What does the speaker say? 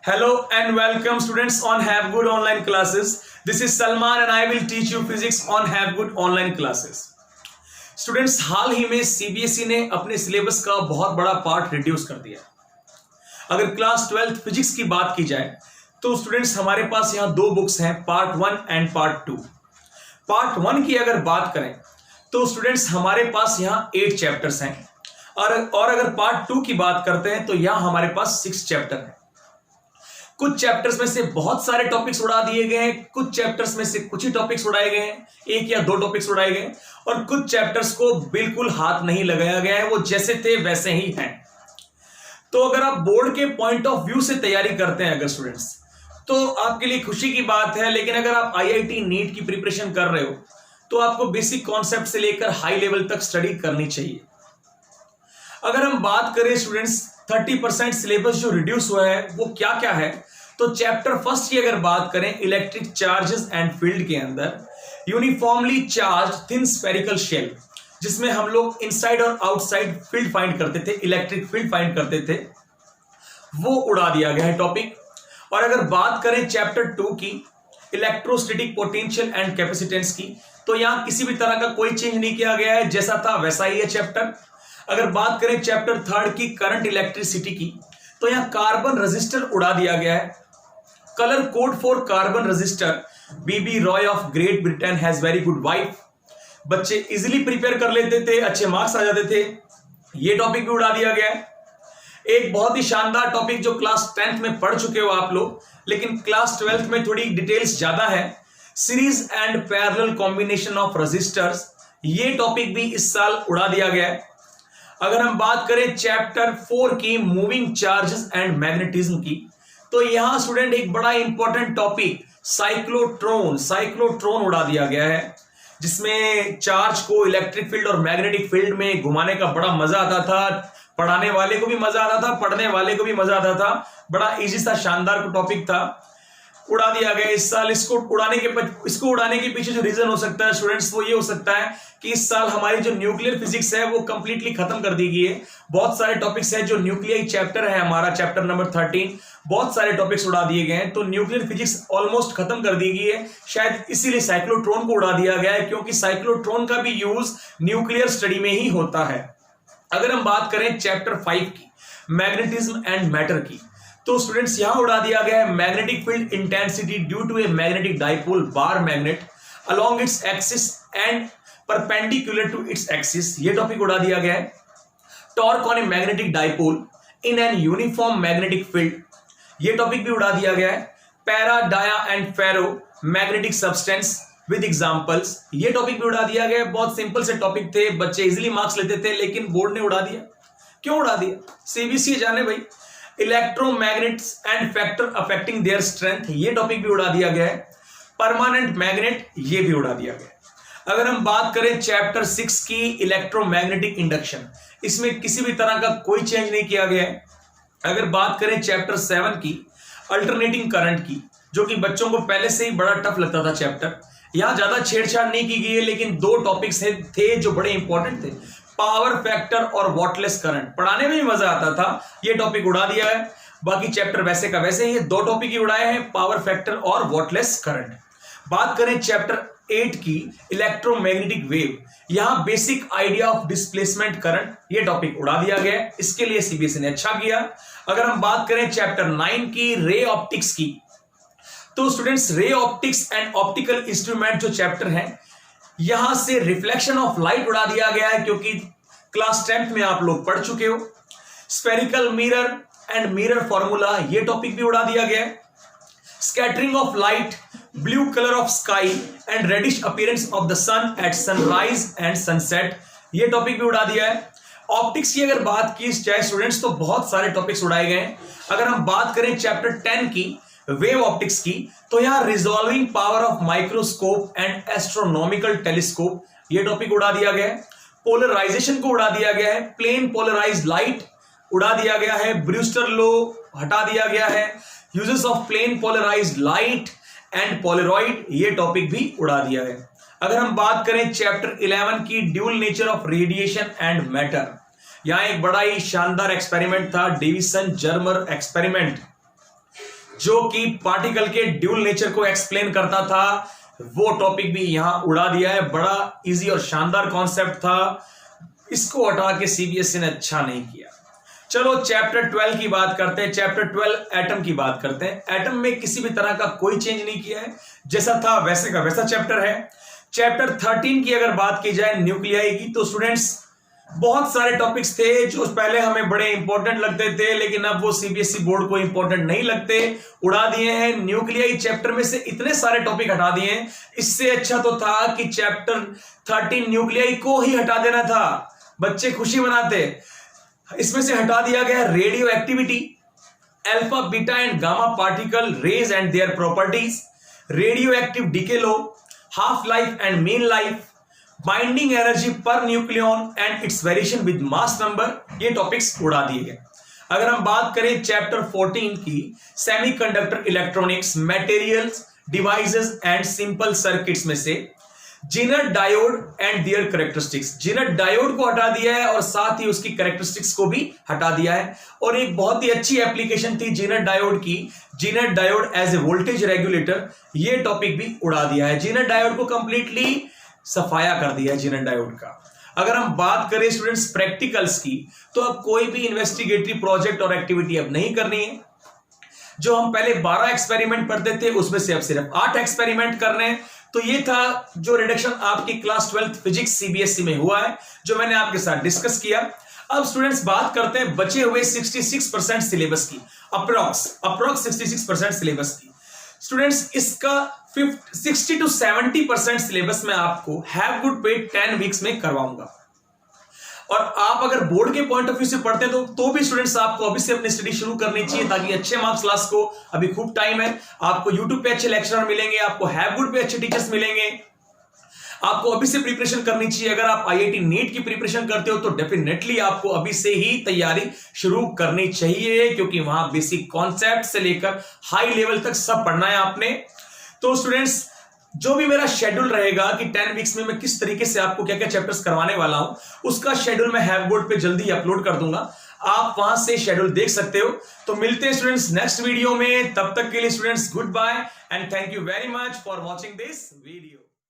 Hello and welcome students on Have Good Online Classes. This is Salman and I will teach you physics on Have Good Online Classes. Students, हाल ही में CBSE ने अपने syllabus का बहुत बड़ा part reduce कर दिया। अगर क्लास 12th फिजिक्स की बात की जाए तो स्टूडेंट्स हमारे पास यहाँ दो बुक्स हैं, पार्ट 1 एंड पार्ट 2। पार्ट 1 की अगर बात करें तो स्टूडेंट्स हमारे पास यहाँ 8 चैप्टर्स हैं और अगर पार्ट 2 की बात करते हैं तो यहाँ हमारे पास 6 चैप्टर हैं। कुछ चैप्टर्स में से बहुत सारे टॉपिक्स उड़ा दिए गए हैं, कुछ चैप्टर्स में से कुछ ही टॉपिक्स उड़ाए गए हैं, एक या दो टॉपिक्स उड़ाए गए हैं और कुछ चैप्टर्स को बिल्कुल हाथ नहीं लगाया गया है, वो जैसे थे वैसे ही हैं। तो अगर आप बोर्ड के पॉइंट ऑफ व्यू से तैयारी करते हैं अगर स्टूडेंट्स, तो आपके लिए खुशी की बात है। लेकिन अगर आप आईआईटी नीट की प्रिपरेशन कर रहे हो तो आपको बेसिक कॉन्सेप्ट से लेकर हाई लेवल तक स्टडी करनी चाहिए। अगर हम बात करें स्टूडेंट्स 30% सिलेबस जो रिड्यूस हुआ है वो क्या क्या है, तो चैप्टर फर्स्ट की अगर बात करें इलेक्ट्रिक चार्जेस एंड फील्ड के अंदर uniformly charge thin spherical shell, जिसमें हम लोग इनसाइड और आउटसाइड फील्ड फाइंड करते थे, इलेक्ट्रिक फील्ड फाइंड करते थे, वो उड़ा दिया गया है टॉपिक। और अगर बात करें चैप्टर 2 की इलेक्ट्रोस्टैटिक पोटेंशियल एंड कैपेसिटेंस की, तो यहां किसी भी तरह का कोई चेंज नहीं किया गया है, जैसा था वैसा ही है चैप्टर। अगर बात करें चैप्टर 3 की करंट इलेक्ट्रिसिटी की, तो यहां कार्बन रजिस्टर उड़ा दिया गया है। Colour code for carbon resistor B B Roy of Great Britain has very good wife. बच्चे इजीली प्रिपेयर कर लेते थे, अच्छे मार्क्स आ जाते थे, ये टॉपिक भी उड़ा दिया गया है। एक बहुत ही शानदार टॉपिक जो क्लास 10th में पढ़ चुके हो आप लोग, लेकिन क्लास 12th में थोड़ी डिटेल्स ज्यादा है, series and parallel combination of resistors, ये टॉपिक भी इस साल उड़ा दिया गया है। अगर हम बात करें चैप्टर 4 की मूविंग चार्जेस एंड मैग्नेटिज्म की, तो यहां स्टूडेंट एक बड़ा इंपॉर्टेंट टॉपिक साइक्लोट्रॉन उड़ा दिया गया है, जिसमें चार्ज को इलेक्ट्रिक फील्ड और मैग्नेटिक फील्ड में घुमाने का बड़ा मजा आता था। पढ़ाने वाले को भी मजा आता था, पढ़ने वाले को भी मजा आता था, बड़ा इजी सा शानदार टॉपिक था, उड़ा दिया गया इस साल। इसको उड़ाने के पीछे जो रीजन हो सकता है स्टूडेंट्स, वो ये हो सकता है कि इस साल हमारी जो न्यूक्लियर फिजिक्स है वो कंप्लीटली खत्म कर दी गई है। बहुत सारे टॉपिक्स हैं, जो न्यूक्लियर चैप्टर है हमारा चैप्टर नंबर 13, बहुत सारे टॉपिक्स उड़ा दिए गए हैं, तो न्यूक्लियर फिजिक्स ऑलमोस्ट खत्म कर दी गई है। शायद इसीलिए साइक्लोट्रॉन को उड़ा दिया गया है, क्योंकि साइक्लोट्रॉन का भी यूज न्यूक्लियर स्टडी में ही होता है। अगर हम बात करें चैप्टर 5 की मैग्नेटिज्म एंड मैटर की, तो स्टूडेंट्स यहां उड़ा दिया गया है magnetic field intensity due to a magnetic dipole bar magnet along its axis and perpendicular to its axis, ये टॉपिक उड़ा दिया गया है। Torque on a magnetic dipole in an uniform magnetic field, ये टॉपिक भी उड़ा दिया गया है। Para, dia and ferro magnetic substance with examples, ये टॉपिक भी उड़ा दिया गया है। बहुत सिंपल से टॉपिक थे, बच्चे इजीली मार्क्स लेते थे, लेकिन बोर्ड ने उड़ा दिया। क्यों उड़ा दिया? सीबीएसई जाने भाई। Electromagnets and factor affecting their strength, ये टॉपिक भी उड़ा दिया गया है। परमानेंट मैग्नेट, ये भी उड़ा दिया गया है। अगर हम बात करें चैप्टर 6 की इलेक्ट्रोमैग्नेटिक इंडक्शन, इसमें किसी भी तरह का कोई चेंज नहीं किया गया है। अगर बात करें चैप्टर 7 की अल्टरनेटिंग करंट की, जो कि बच्चों को पहले से ही बड़ा टफ लगता था चैप्टर, यहां ज्यादा छेड़छाड़ नहीं की गई है, लेकिन दो टॉपिक्स थे जो बड़े इंपॉर्टेंट थे, पावर फैक्टर और वॉटलेस करंट, पढ़ाने में भी मजा आता था, ये टॉपिक उड़ा दिया है। बाकी चैप्टर वैसे का वैसे ही है, दो टॉपिक ही उड़ाए हैं, पावर फैक्टर और वॉटलेस करंट। बात करें चैप्टर 8 की इलेक्ट्रोमैग्नेटिक वेव, यहां basic idea of displacement current, ये टॉपिक उड़ा दिया गया है, इसके लिए सीबीएसई ने अच्छा किया। अगर हम बात करें चैप्टर 9 की रे ऑप्टिक्स की, तो students ray optics and optical instrument जो चैप्टर है, यहां से रिफ्लेक्शन ऑफ लाइट उड़ा दिया गया है, क्योंकि क्लास 10th में आप लोग पढ़ चुके हो। Spherical mirror and mirror formula, ये टॉपिक भी उड़ा दिया गया है। Scattering of light, blue colour of sky and reddish appearance of the sun at sunrise and sunset, ये टॉपिक भी उड़ा दिया है। ऑप्टिक्स की अगर बात की जाए स्टूडेंट्स, तो बहुत सारे टॉपिक्स उड़ाए गए हैं। अगर हम बात करें चैप्टर 10 की वेव ऑप्टिक्स की, तो यहां resolving power of microscope and astronomical telescope, ये टॉपिक उड़ा दिया गया है। पोलराइजेशन को उड़ा दिया गया है। प्लेन पोलराइज्ड लाइट उड़ा दिया गया है। ब्रूस्टर लॉ हटा दिया गया है। Uses of plane polarised light and polaroid, ये टॉपिक भी उड़ा दिया है। अगर हम बात करें चैप्टर 11 की dual nature of radiation and matter, यहां एक बड़ा ही शानदार एक्सपेरिमेंट था, डेविसन जर्मर एक्सपेरिमेंट, जो कि पार्टिकल के ड्यूल नेचर को एक्सप्लेन करता था, वो टॉपिक भी यहां उड़ा दिया है। बड़ा इजी और शानदार कॉन्सेप्ट था, इसको हटा के सीबीएसई ने अच्छा नहीं किया। चलो चैप्टर 12 की बात करते हैं। चैप्टर 12 एटम की बात करते हैं। एटम में किसी भी तरह का कोई चेंज नहीं किया है, जैसा था वैसे का वैसा चैप्टर है। चैप्टर 13 की अगर बात की जाए न्यूक्लियाई की, तो स्टूडेंट्स बहुत सारे टॉपिक्स थे जो पहले हमें बड़े इंपॉर्टेंट लगते थे, लेकिन अब वो सीबीएसई बोर्ड को इंपॉर्टेंट नहीं लगते, उड़ा दिए हैं। न्यूक्लियाई चैप्टर में से इतने सारे टॉपिक हटा दिए हैं। इससे अच्छा तो था कि चैप्टर 13 न्यूक्लियाई को ही हटा देना था, बच्चे खुशी मनाते। इसमें से हटा दिया गया radio activity, alpha beta and gamma particle rays and their properties, radio active decay law, half life and mean life, binding energy per nucleon and its variation with mass number, ये टॉपिक्स उड़ा दिए गए। अगर हम बात करें chapter 14 की, semiconductor electronics, materials, devices and simple circuits में से Zener diode and their characteristics, Zener diode को हटा दिया है और साथ ही उसकी कैरेक्टरिस्टिक्स को भी हटा दिया है। और एक बहुत ही अच्छी एप्लीकेशन थी जेनर डायोड की, Zener diode as a voltage regulator, ये टॉपिक भी उड़ा दिया है। जेनर डायोड को कंप्लीटली सफाया कर दिया है जेनर डायोड का। अगर हम बात करें स्टूडेंट्स प्रैक्टिकल्स की, तो अब कोई भी इन्वेस्टिगेटरी प्रोजेक्ट और एक्टिविटी अब नहीं करनी है। जो हम पहले 12 एक्सपेरिमेंट पढ़ते थे, उसमें से अब सिर्फ 8 एक्सपेरिमेंट कर रहे हैं। तो ये था जो रिडक्शन आपकी क्लास 12 फिजिक्स सीबीएसई में हुआ है, जो मैंने आपके साथ डिस्कस किया। अब स्टूडेंट्स बात करते हैं बचे हुए 66% सिलेबस की, अप्रॉक्स 66% सिलेबस की। स्टूडेंट्स इसका 60 to 70% सिलेबस में आपको हैव गुड पे 10 वीक्स में करवाऊंगा। और आप अगर बोर्ड के पॉइंट ऑफ व्यू से पढ़ते हैं तो भी स्टूडेंट्स आपको अभी से अपनी स्टडी शुरू करनी चाहिए, ताकि अच्छे मार्क्स लास्ट को, अभी खूब टाइम है। आपको यूट्यूब पे अच्छे लेक्चरर मिलेंगे, आपको हैव गुड पे अच्छे टीचर्स मिलेंगे। आपको अभी से प्रिपरेशन करनी चाहिए। अगर आप आईआईटी नीट की प्रिपरेशन करते हो तो डेफिनेटली आपको अभी से ही तैयारी शुरू करनी चाहिए, क्योंकि वहां बेसिक कॉन्सेप्ट से लेकर हाई लेवल तक सब पढ़ना है आपने। तो स्टूडेंट्स जो भी मेरा शेड्यूल रहेगा कि 10 वीक्स में मैं किस तरीके से आपको क्या क्या चैप्टर्स करवाने वाला हूं, उसका शेड्यूल मैं हैवबोर्ड पे जल्दी अपलोड कर दूंगा, आप वहां से शेड्यूल देख सकते हो। तो मिलते हैं स्टूडेंट्स नेक्स्ट वीडियो में, तब तक के लिए students goodbye and thank you very much for watching this video.